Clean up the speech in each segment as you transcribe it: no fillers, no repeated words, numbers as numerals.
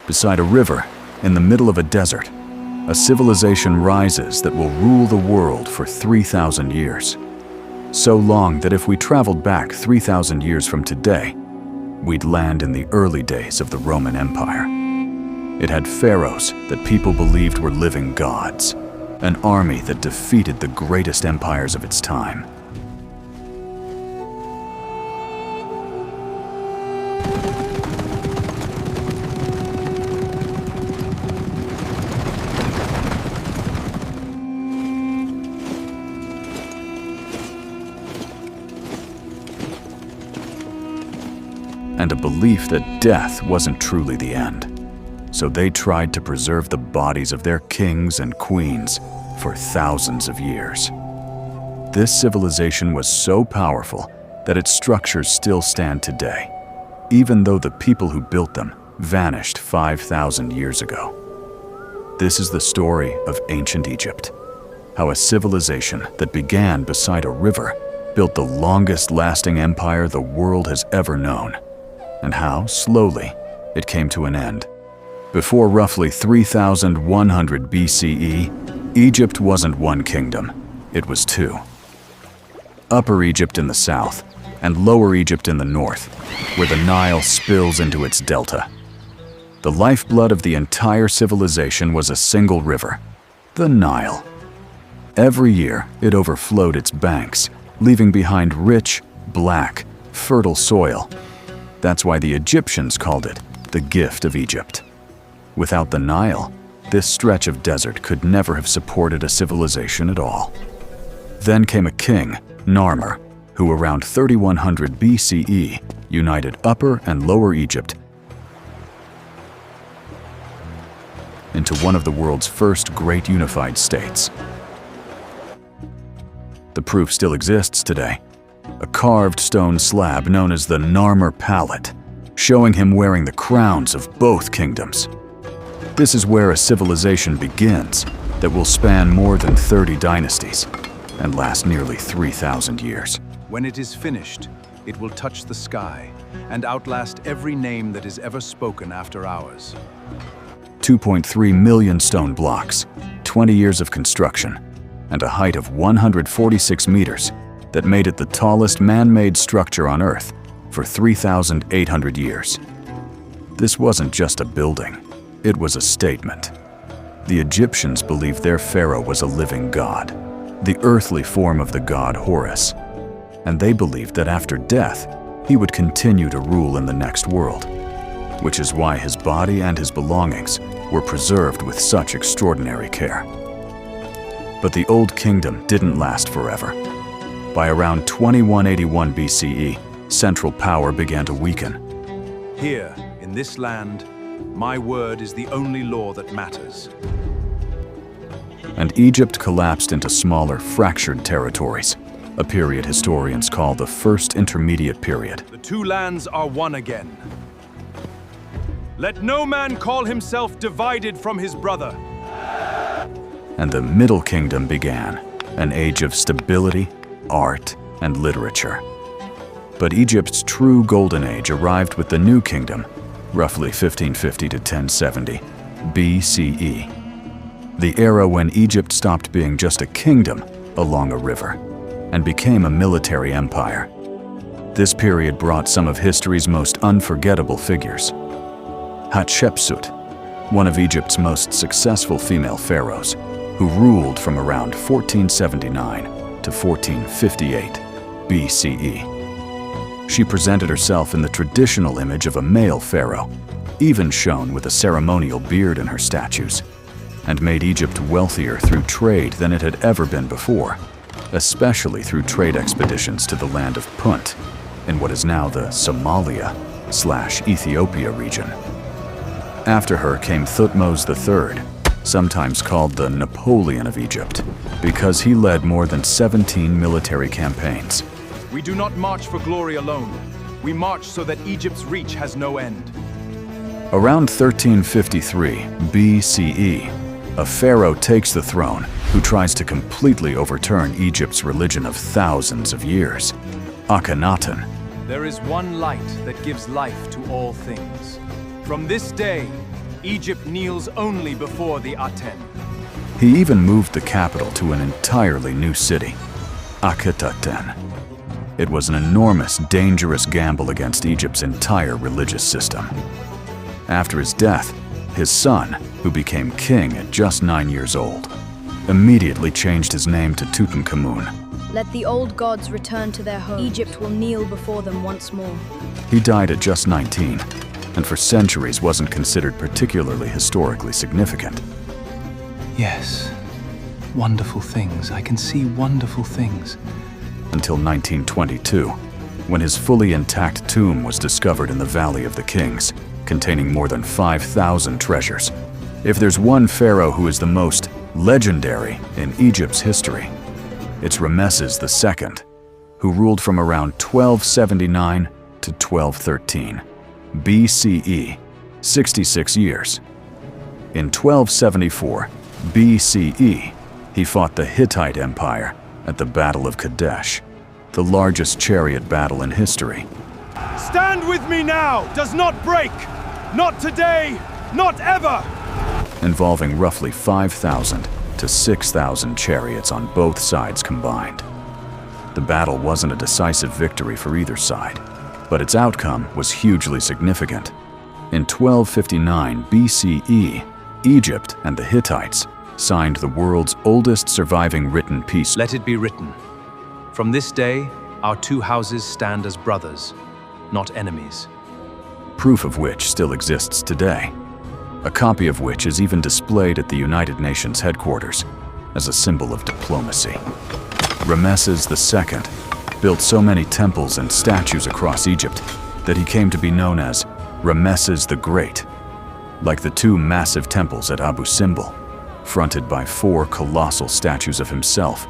beside a river, in the middle of a desert, a civilization rises that will rule the world for 3,000 years. So long that if we traveled back 3,000 years from today, we'd land in the early days of the Roman Empire. It had pharaohs that people believed were living gods, an army that defeated the greatest empires of its time. And a belief that death wasn't truly the end. So they tried to preserve the bodies of their kings and queens for thousands of years. This civilization was so powerful that its structures still stand today, even though the people who built them vanished 5,000 years ago. This is the story of ancient Egypt, how a civilization that began beside a river built the longest-lasting empire the world has ever known, and how, slowly, it came to an end. Before roughly 3,100 BCE, Egypt wasn't one kingdom, it was two. Upper Egypt in the south, and Lower Egypt in the north, where the Nile spills into its delta. The lifeblood of the entire civilization was a single river, the Nile. Every year, it overflowed its banks, leaving behind rich, black, fertile soil. That's why the Egyptians called it the gift of Egypt. Without the Nile, this stretch of desert could never have supported a civilization at all. Then came a king, Narmer, who around 3100 BCE united Upper and Lower Egypt into one of the world's first great unified states. The proof still exists today. A carved stone slab known as the Narmer palette, showing him wearing the crowns of both kingdoms. This is where a civilization begins that will span more than 30 dynasties and last nearly 3,000 years. When it is finished, it will touch the sky and outlast every name that is ever spoken after ours. 2.3 million stone blocks, 20 years of construction, and a height of 146 meters that made it the tallest man-made structure on Earth for 3,800 years. This wasn't just a building, it was a statement. The Egyptians believed their pharaoh was a living god, the earthly form of the god Horus, and they believed that after death, he would continue to rule in the next world, which is why his body and his belongings were preserved with such extraordinary care. But the Old Kingdom didn't last forever. By around 2181 BCE, central power began to weaken. Here, in this land, my word is the only law that matters. And Egypt collapsed into smaller, fractured territories, a period historians call the First Intermediate Period. The two lands are one again. Let no man call himself divided from his brother. And the Middle Kingdom began, an age of stability, art, and literature. But Egypt's true golden age arrived with the New Kingdom, roughly 1550 to 1070 BCE, the era when Egypt stopped being just a kingdom along a river and became a military empire. This period brought some of history's most unforgettable figures. Hatshepsut, one of Egypt's most successful female pharaohs, who ruled from around 1479 to 1458 BCE. She presented herself in the traditional image of a male pharaoh, even shown with a ceremonial beard in her statues, and made Egypt wealthier through trade than it had ever been before, especially through trade expeditions to the land of Punt, in what is now the Somalia/Ethiopia region. After her came Thutmose III, sometimes called the Napoleon of Egypt, because he led more than 17 military campaigns. We do not march for glory alone. We march so that Egypt's reach has no end. Around 1353 BCE, a pharaoh takes the throne who tries to completely overturn Egypt's religion of thousands of years, Akhenaten. There is one light that gives life to all things. From this day, Egypt kneels only before the Aten. He even moved the capital to an entirely new city, Akhetaten. It was an enormous, dangerous gamble against Egypt's entire religious system. After his death, his son, who became king at just 9 years old, immediately changed his name to Tutankhamun. Let the old gods return to their home. Egypt will kneel before them once more. He died at just 19, and for centuries wasn't considered particularly historically significant. Yes, wonderful things. I can see wonderful things. Until 1922, when his fully intact tomb was discovered in the Valley of the Kings, containing more than 5,000 treasures. If there's one pharaoh who is the most legendary in Egypt's history, it's Ramesses II, who ruled from around 1279 to 1213 BCE, 66 years. In 1274 BCE, he fought the Hittite Empire at the Battle of Kadesh, the largest chariot battle in history. Stand with me now! Does not break! Not today! Not ever! Involving roughly 5,000 to 6,000 chariots on both sides combined. The battle wasn't a decisive victory for either side, but its outcome was hugely significant. In 1259 BCE, Egypt and the Hittites signed the world's oldest surviving written peace. Let it be written. From this day, our two houses stand as brothers, not enemies. Proof of which still exists today, a copy of which is even displayed at the United Nations headquarters as a symbol of diplomacy. Ramesses II built so many temples and statues across Egypt that he came to be known as Ramesses the Great, like the two massive temples at Abu Simbel, fronted by 4 colossal statues of himself,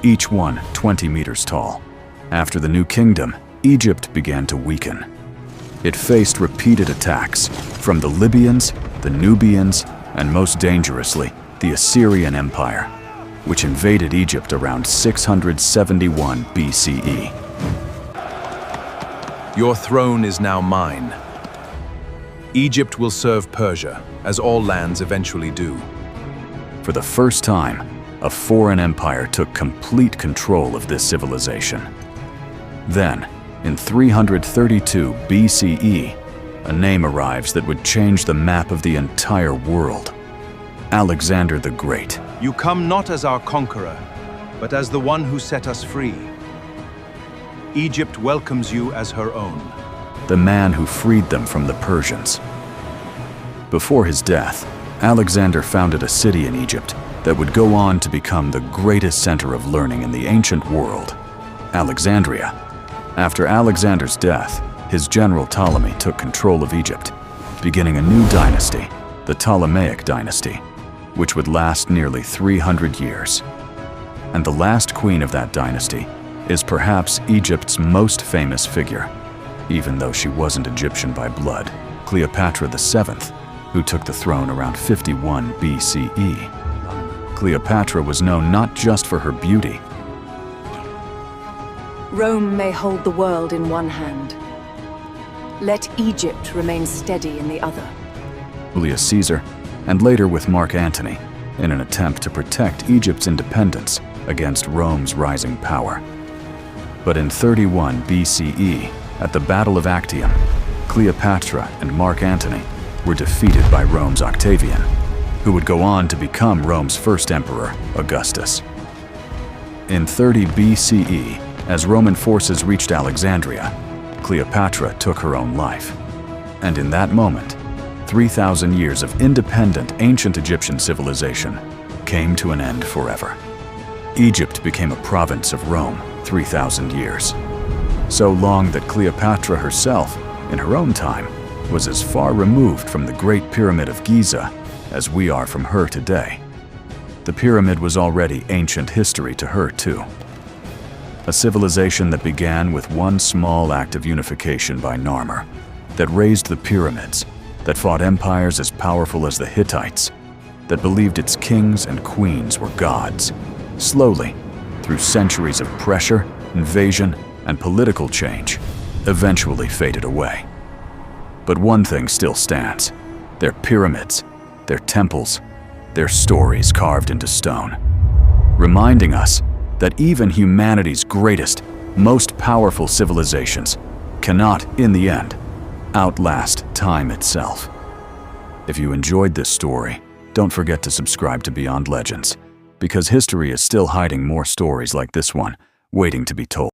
each one 20 meters tall. After the New Kingdom, Egypt began to weaken. It faced repeated attacks from the Libyans, the Nubians, and most dangerously, the Assyrian Empire, which invaded Egypt around 671 BCE. Your throne is now mine. Egypt will serve Persia, as all lands eventually do. For the first time, a foreign empire took complete control of this civilization. Then, in 332 BCE, a name arrives that would change the map of the entire world. Alexander the Great. You come not as our conqueror, but as the one who set us free. Egypt welcomes you as her own. The man who freed them from the Persians. Before his death, Alexander founded a city in Egypt that would go on to become the greatest center of learning in the ancient world, Alexandria. After Alexander's death, his general Ptolemy took control of Egypt, beginning a new dynasty, the Ptolemaic dynasty, which would last nearly 300 years. And the last queen of that dynasty is perhaps Egypt's most famous figure, even though she wasn't Egyptian by blood, Cleopatra VII, who took the throne around 51 BCE. Cleopatra was known not just for her beauty. Rome may hold the world in one hand. Let Egypt remain steady in the other. Julius Caesar, and later with Mark Antony, in an attempt to protect Egypt's independence against Rome's rising power. But in 31 BCE, at the Battle of Actium, Cleopatra and Mark Antony were defeated by Rome's Octavian, who would go on to become Rome's first emperor, Augustus. In 30 BCE, as Roman forces reached Alexandria, Cleopatra took her own life. And in that moment, 3,000 years of independent ancient Egyptian civilization came to an end forever. Egypt became a province of Rome 3,000 years. So long that Cleopatra herself, in her own time, was as far removed from the Great Pyramid of Giza as we are from her today. The pyramid was already ancient history to her too. A civilization that began with one small act of unification by Narmer, that raised the pyramids, that fought empires as powerful as the Hittites, that believed its kings and queens were gods. Slowly, through centuries of pressure, invasion, and political change, eventually faded away. But one thing still stands. their pyramids, their temples, their stories carved into stone, reminding us that even humanity's greatest, most powerful civilizations cannot, in the end, outlast time itself. If you enjoyed this story, don't forget to subscribe to Beyond Legends, because history is still hiding more stories like this one, waiting to be told.